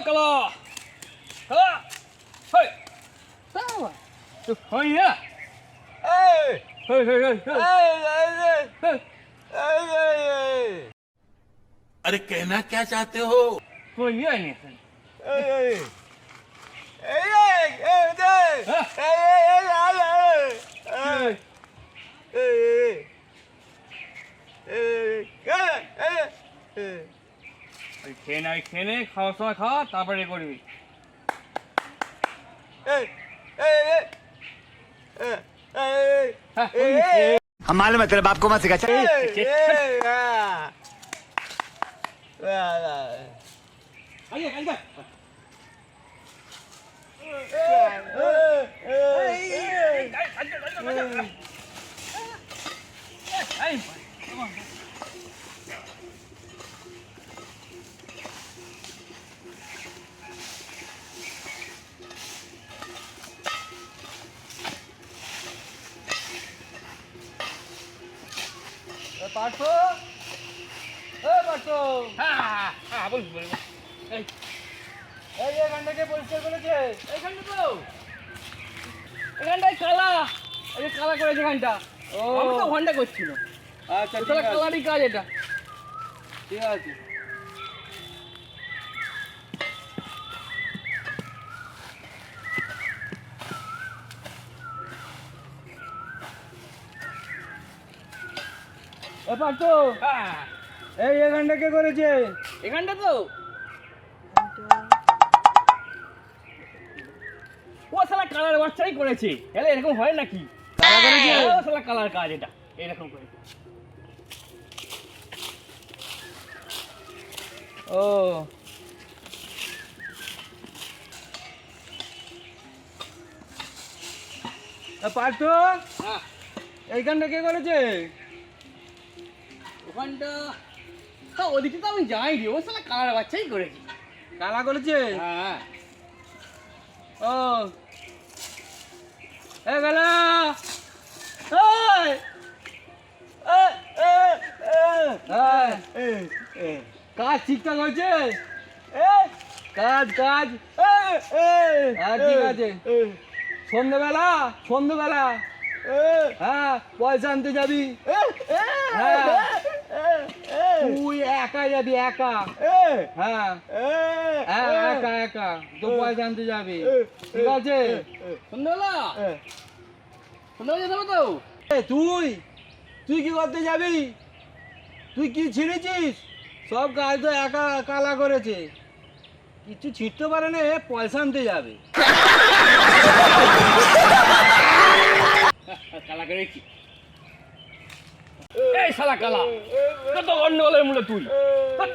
কালা কালা হেই সালা তো হইয়া এই হেই হেই হেই अरे कहना क्या चाहते हो হইয়া নি খেয়ে নে খাওয়ার সময় খাওয়া তারপরে করবি हम मालूम है तेरे बाप को मत सिखा পারছো পারছো হ্যাঁ বলবি বলবি এই এই এখানটাকে পরিষ্কার করেছে এইখানটা তো এখানটায় কালা এই কালা করেছে এখানটা আমি তো ঘন্টা করছিল আচ্ছা তাহলে কালারই কাজ এটা ঠিক আছে পারতো এই এখানটা কে করেছে এখানটা তো ও শালা কালার বাচ্চাই করেছে এলে এরকম হয় নাকি কালার করেছে ও শালা কালার কাজ এটা এরকম করেছে ও পারতো এইখানটা কে করেছে ওখানটা ওদিকে তো আমি যাই রে ও শালা কালার বাচ্চাই করেছি কালা করেছে হ্যাঁ ও এ গেলা কাজ ঠিকঠাক হয়েছে কাজ কাজ ঠিক আছে সন্ধ্যেবেলা হ্যাঁ পয়সা আনতে যাবি তুই একা যাবি একা হ্যাঁ একা একা তো পয়সা আনতে যাবি ঠিক আছে সন্ধ্যাবেলা যেতে হবে তো তুই কি করতে যাবি তুই কি ছিঁড়েছিস সব কাজ তো একা কালা করেছে কিছু ছিঁড়তে পারে না পয়সা আনতে যাবে কালা করেছি এই শালা কালা কত গন্ডগোলের মূলে তুই কালা